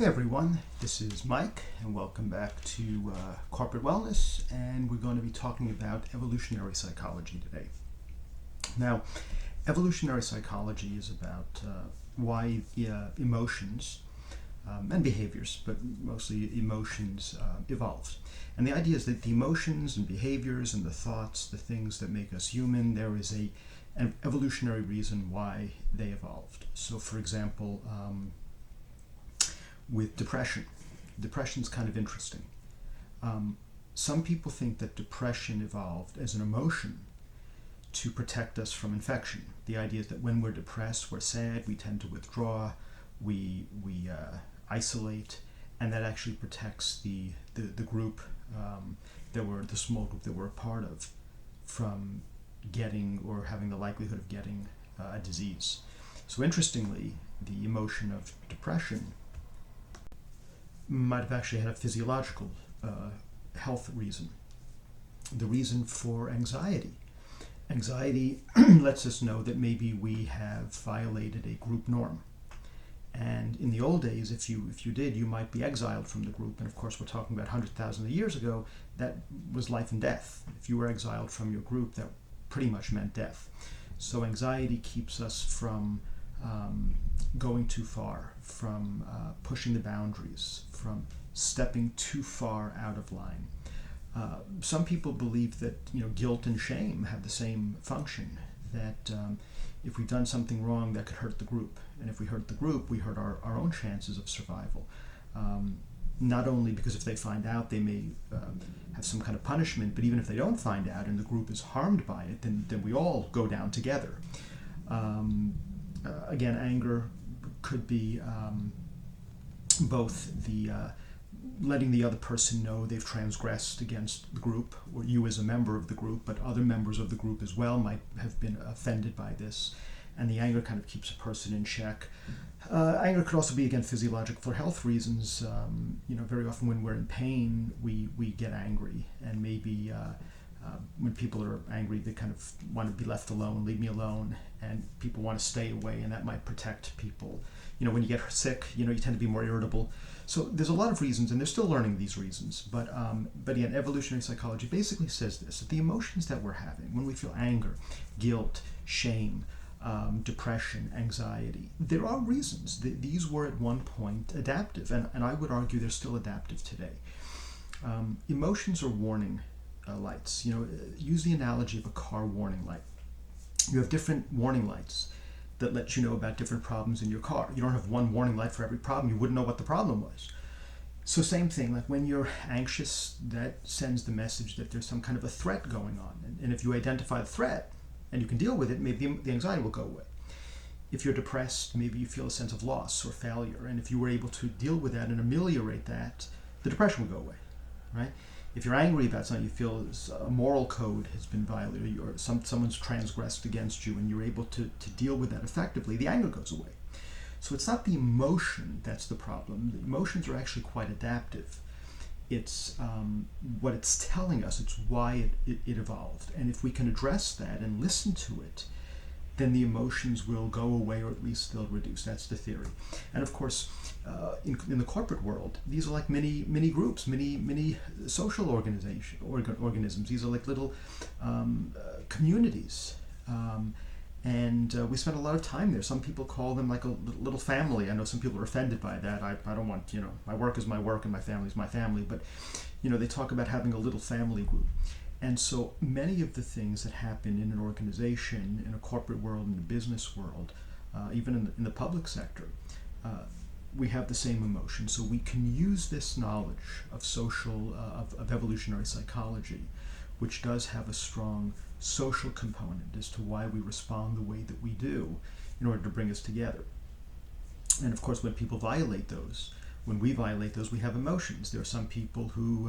Hey everyone, this is Mike and welcome back to Corporate Wellness, and we're going to be talking about evolutionary psychology today. Now, evolutionary psychology is about why emotions and behaviors, but mostly emotions, evolved. And the idea is that the emotions and behaviors and the thoughts, the things that make us human, there is an evolutionary reason why they evolved. So for example, with depression. Depression's kind of interesting. Some people think that depression evolved as an emotion to protect us from infection. The idea is that when we're depressed, we're sad, we tend to withdraw, we isolate, and that actually protects the group the small group that we're a part of from getting or having the likelihood of getting a disease. So interestingly, the emotion of depression might have actually had a physiological health reason. The reason for anxiety. Anxiety lets us know that maybe we have violated a group norm. And in the old days, if you did, you might be exiled from the group. And of course, we're talking about 100,000 years ago, that was life and death. If you were exiled from your group, that pretty much meant death. So anxiety keeps us from going too far, from pushing the boundaries, from stepping too far out of line. Some people believe that guilt and shame have the same function, that if we've done something wrong, that could hurt the group. And if we hurt the group, we hurt our own chances of survival. Not only because if they find out, they may have some kind of punishment, but even if they don't find out and the group is harmed by it, then we all go down together. Again, anger could be both the letting the other person know they've transgressed against the group, or you as a member of the group, but other members of the group as well might have been offended by this, and the anger kind of keeps a person in check. Anger could also be, again, physiological for health reasons. Very often when we're in pain, we get angry, and maybe when people are angry, they kind of want to be left alone, leave me alone, and people want to stay away, and that might protect people. When you get sick, you tend to be more irritable. So there's a lot of reasons, and they're still learning these reasons. But again, evolutionary psychology basically says this: that the emotions that we're having, when we feel anger, guilt, shame, depression, anxiety, there are reasons. These were at one point adaptive, and I would argue they're still adaptive today. Emotions are warning lights. Use the analogy of a car warning light. You have different warning lights that let you know about different problems in your car. You don't have one warning light for every problem. You wouldn't know what the problem was. So same thing, like when you're anxious, that sends the message that there's some kind of a threat going on. And if you identify the threat and you can deal with it, maybe the anxiety will go away. If you're depressed, maybe you feel a sense of loss or failure. And if you were able to deal with that and ameliorate that, the depression will go away, right? If you're angry about something, you feel a moral code has been violated, or someone's transgressed against you, and you're able to deal with that effectively, the anger goes away. So it's not the emotion that's the problem. The emotions are actually quite adaptive. It's what it's telling us. It's why it evolved. And if we can address that and listen to it, then the emotions will go away, or at least they'll reduce. That's the theory. And of course, in the corporate world, these are like many groups, many social organisms. These are like little communities, and we spend a lot of time there. Some people call them like a little family. I know some people are offended by that. I don't want, my work is my work and my family is my family, but they talk about having a little family group. And so many of the things that happen in an organization, in a corporate world, in the business world, even in the public sector, we have the same emotion. So we can use this knowledge of of evolutionary psychology, which does have a strong social component as to why we respond the way that we do, in order to bring us together. And of course, when we violate those, we have emotions. There are some people who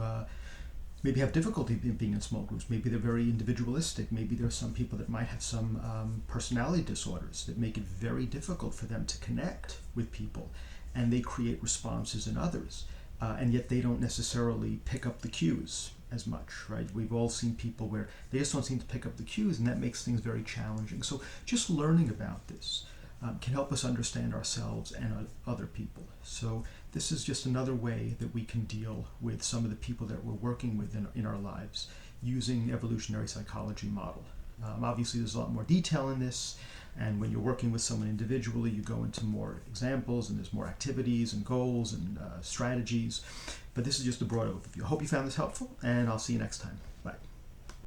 maybe have difficulty being in small groups. Maybe they're very individualistic. Maybe there are some people that might have some personality disorders that make it very difficult for them to connect with people, and they create responses in others, and yet they don't necessarily pick up the cues as much, right? We've all seen people where they just don't seem to pick up the cues, and that makes things very challenging. So just learning about this, can help us understand ourselves and other people. So this is just another way that we can deal with some of the people that we're working with in our lives using evolutionary psychology model. Obviously, there's a lot more detail in this, and when you're working with someone individually, you go into more examples, and there's more activities and goals and strategies. But this is just a broad overview. I hope you found this helpful, and I'll see you next time.